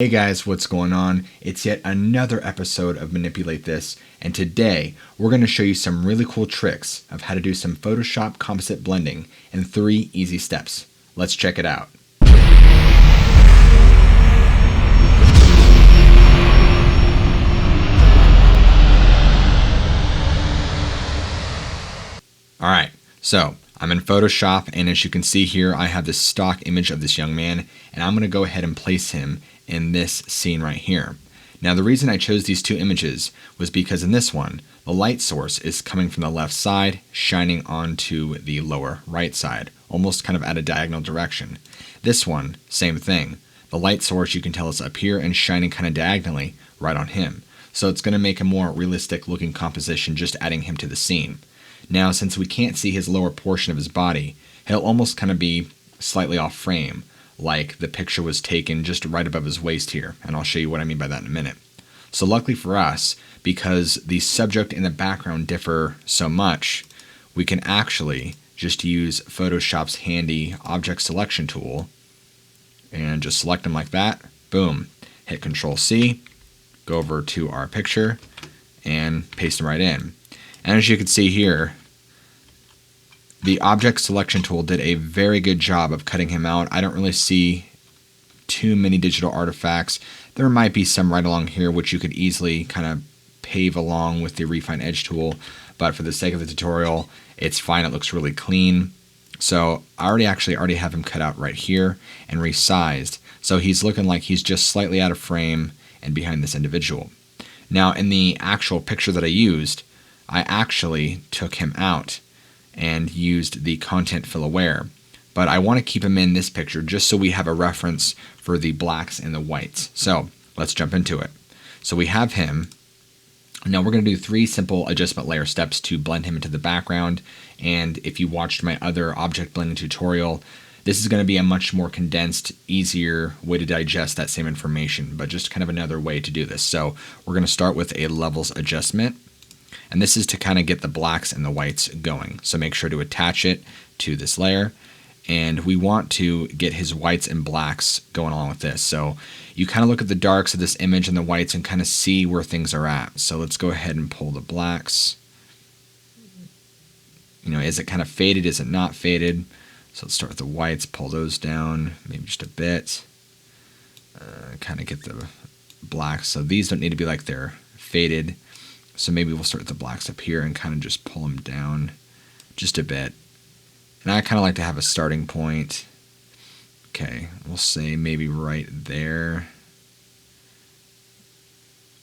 Hey guys, what's going on? It's yet another episode of Manipulate This, and today we're going to show you some really cool tricks of how to do some Photoshop composite blending in 3 easy steps. Let's check it out. Alright, so I'm in Photoshop, and as you can see here, I have this stock image of this young man, and I'm going to go ahead and place him in this scene right here. Now the reason I chose these 2 images was because in this one, the light source is coming from the left side, shining onto the lower right side, almost kind of at a diagonal direction. This one, same thing. The light source, you can tell, is up here and shining kind of diagonally right on him. So it's going to make a more realistic looking composition just adding him to the scene. Now, since we can't see his lower portion of his body, he'll almost kind of be slightly off frame, like the picture was taken just right above his waist here, and I'll show you what I mean by that in a minute. So luckily for us, because the subject and the background differ so much, we can actually just use Photoshop's handy object selection tool and just select them like that. Boom. Hit Control-C, go over to our picture, and paste them right in. And as you can see here, the object selection tool did a very good job of cutting him out. I don't really see too many digital artifacts. There might be some right along here which you could easily kind of pave along with the Refine Edge tool, but for the sake of the tutorial, it's fine. It looks really clean. So I already have him cut out right here and resized. So he's looking like he's just slightly out of frame and behind this individual. Now in the actual picture that I used, I actually took him out and used the content fill aware. But I want to keep him in this picture just so we have a reference for the blacks and the whites. So let's jump into it. So we have him. Now we're going to do 3 simple adjustment layer steps to blend him into the background. And if you watched my other object blending tutorial, this is going to be a much more condensed, easier way to digest that same information, but just kind of another way to do this. So we're going to start with a levels adjustment. And this is to kind of get the blacks and the whites going. So make sure to attach it to this layer. And we want to get his whites and blacks going along with this. So you kind of look at the darks of this image and the whites and kind of see where things are at. So let's go ahead and pull the blacks. You know, is it kind of faded? Is it not faded? So let's start with the whites, pull those down, maybe just a bit. Kind of get the blacks. So these don't need to be like they're faded. So maybe we'll start with the blacks up here and kind of just pull them down just a bit. And I kind of like to have a starting point. Okay, we'll say maybe right there.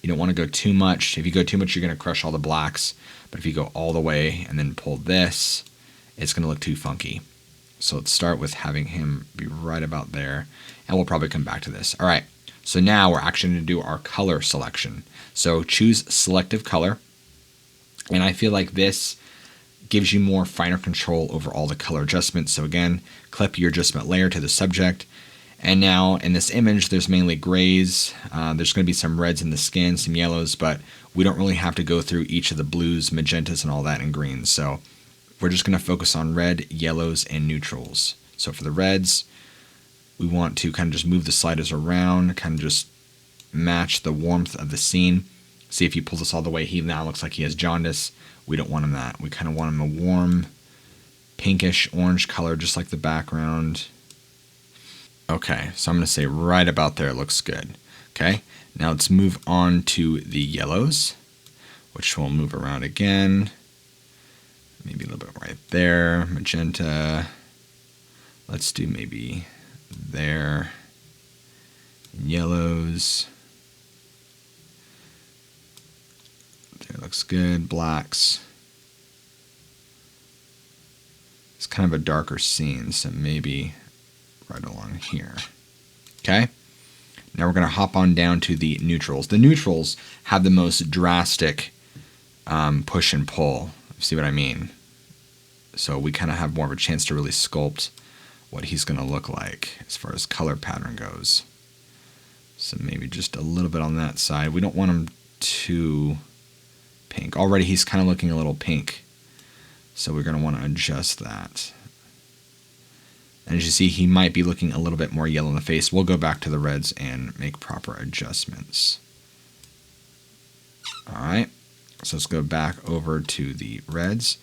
You don't want to go too much. If you go too much, you're going to crush all the blacks. But if you go all the way and then pull this, it's going to look too funky. So let's start with having him be right about there. And we'll probably come back to this. All right. So now we're actually going to do our color selection. So choose selective color. And I feel like this gives you more finer control over all the color adjustments. So again, clip your adjustment layer to the subject. And now in this image, there's mainly grays. There's going to be some reds in the skin, some yellows, but we don't really have to go through each of the blues, magentas, and all that and greens. So we're just going to focus on red, yellows, and neutrals. So for the reds, we want to kind of just move the sliders around, kind of just match the warmth of the scene. See, if you pull this all the way, he now looks like he has jaundice. We don't want him that. We kind of want him a warm, pinkish orange color, just like the background. Okay, so I'm going to say right about there looks good. Okay, now let's move on to the yellows, which we'll move around again. Maybe a little bit right there. Magenta. Let's do maybe there. Yellows. There looks good. Blacks. It's kind of a darker scene, so maybe right along here. Okay? Now we're going to hop on down to the neutrals. The neutrals have the most drastic push and pull. See what I mean? So we kind of have more of a chance to really sculpt what he's going to look like as far as color pattern goes. So maybe just a little bit on that side. We don't want him too pink. Already he's kind of looking a little pink. So we're going to want to adjust that. And as you see, he might be looking a little bit more yellow in the face. We'll go back to the reds and make proper adjustments. All right, so let's go back over to the reds,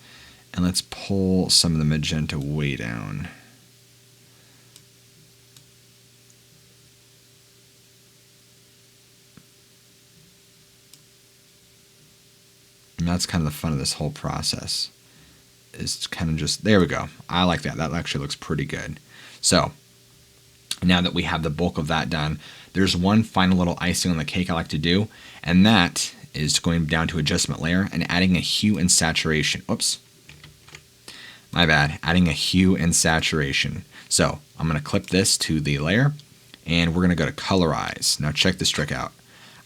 and let's pull some of the magenta way down. And that's kind of the fun of this whole process. Is kind of just, there we go. I like that. That actually looks pretty good. So now that we have the bulk of that done, there's one final little icing on the cake I like to do, and that is going down to adjustment layer and adding a hue and saturation. Oops. My bad. Adding a hue and saturation. So I'm going to clip this to the layer, and we're going to go to colorize. Now check this trick out.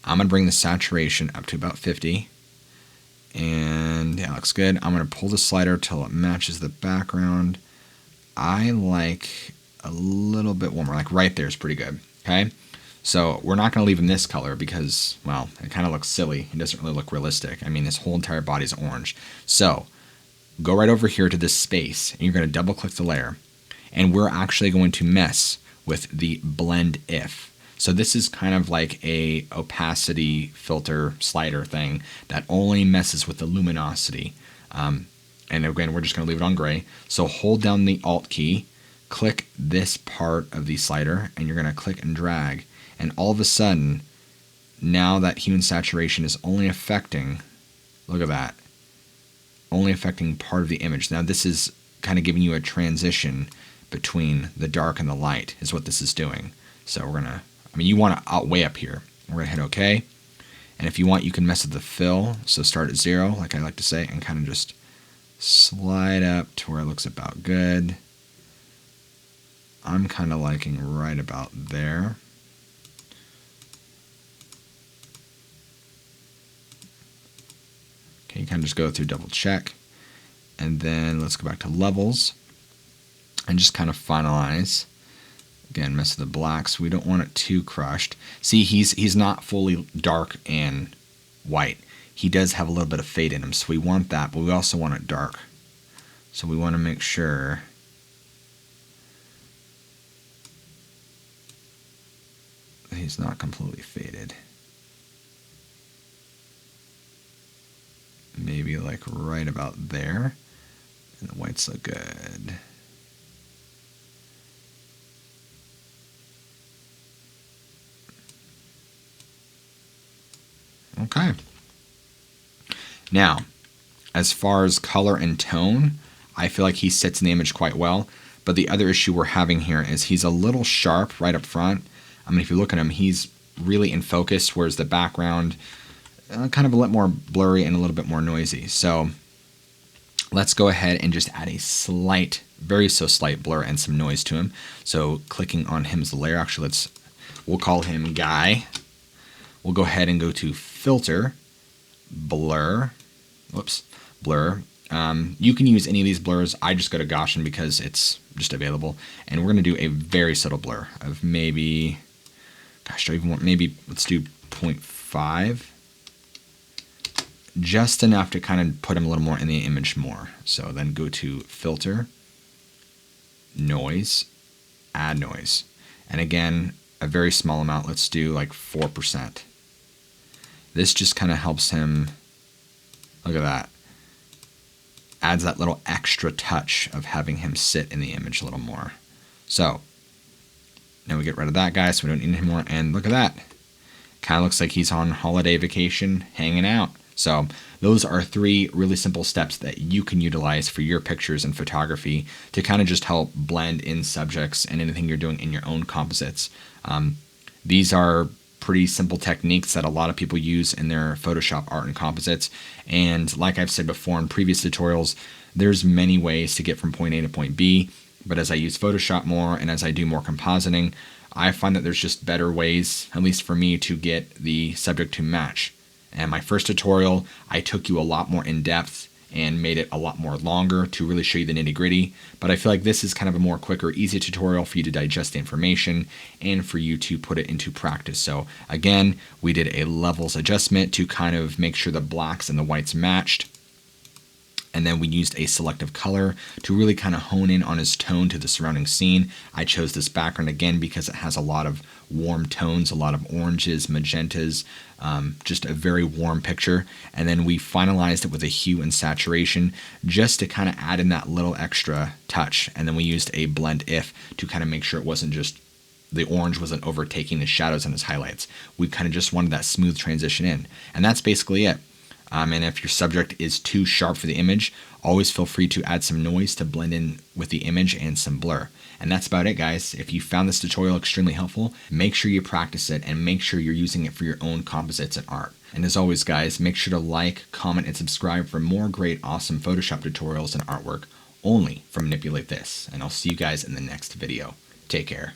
I'm going to bring the saturation up to about 50. And yeah, looks good. I'm going to pull the slider till it matches the background. I like a little bit warmer, like right there is pretty good. Okay, so we're not going to leave him this color because, well, it kind of looks silly. It doesn't really look realistic. I mean, his whole entire body is orange. So go right over here to this space, and you're going to double click the layer, and we're actually going to mess with the blend if. So this is kind of like a opacity filter slider thing that only messes with the luminosity. And again, we're just going to leave it on gray. So hold down the Alt key, click this part of the slider, and you're going to click and drag. And all of a sudden, now that hue and saturation is only affecting, look at that, only affecting part of the image. Now this is kind of giving you a transition between the dark and the light is what this is doing. So we're going to, I mean, you want to way up here. We're going to hit OK. And if you want, you can mess with the fill. So start at 0, like I like to say, and kind of just slide up to where it looks about good. I'm kind of liking right about there. Okay, you kind of just go through, double check. And then let's go back to levels and just kind of finalize. Again, mess with the blacks. We don't want it too crushed. See, he's not fully dark and white. He does have a little bit of fade in him, so we want that, but we also want it dark. So we want to make sure that he's not completely faded. Maybe like right about there. And the whites look good. Okay. Now, as far as color and tone, I feel like he sits in the image quite well. But the other issue we're having here is he's a little sharp right up front. I mean, if you look at him, he's really in focus, whereas the background kind of a little more blurry and a little bit more noisy. So let's go ahead and just add a slight, very so slight blur and some noise to him. So clicking on him as the layer, actually we'll call him Guy. We'll go ahead and go to Filter, Blur. Whoops, Blur. You can use any of these blurs. I just go to Gaussian because it's just available. And we're going to do a very subtle blur of maybe, gosh, do I even want, maybe let's do 0.5. Just enough to kind of put him a little more in the image more. So then go to Filter, Noise, Add Noise. And again, a very small amount. Let's do like 4%. This just kind of helps him, look at that, adds that little extra touch of having him sit in the image a little more. So now we get rid of that guy, so we don't need him more. And look at that, kind of looks like he's on holiday vacation hanging out. So those are 3 really simple steps that you can utilize for your pictures and photography to kind of just help blend in subjects and anything you're doing in your own composites. These are pretty simple techniques that a lot of people use in their Photoshop art and composites. And like I've said before in previous tutorials, there's many ways to get from point A to point B. But as I use Photoshop more and as I do more compositing, I find that there's just better ways, at least for me, to get the subject to match. And my first tutorial, I took you a lot more in depth and made it a lot more longer to really show you the nitty-gritty. But I feel like this is kind of a more quicker, easy tutorial for you to digest the information and for you to put it into practice. So again, we did a levels adjustment to kind of make sure the blacks and the whites matched. And then we used a selective color to really kind of hone in on his tone to the surrounding scene. I chose this background again because it has a lot of warm tones, a lot of oranges, magentas, just a very warm picture. And then we finalized it with a hue and saturation just to kind of add in that little extra touch. And then we used a blend if to kind of make sure it wasn't just the orange wasn't overtaking the shadows and his highlights. We kind of just wanted that smooth transition in. And that's basically it. And if your subject is too sharp for the image, always feel free to add some noise to blend in with the image and some blur. And that's about it, guys. If you found this tutorial extremely helpful, make sure you practice it and make sure you're using it for your own composites and art. And as always, guys, make sure to like, comment, and subscribe for more great, awesome Photoshop tutorials and artwork only from Manipulate This. And I'll see you guys in the next video. Take care.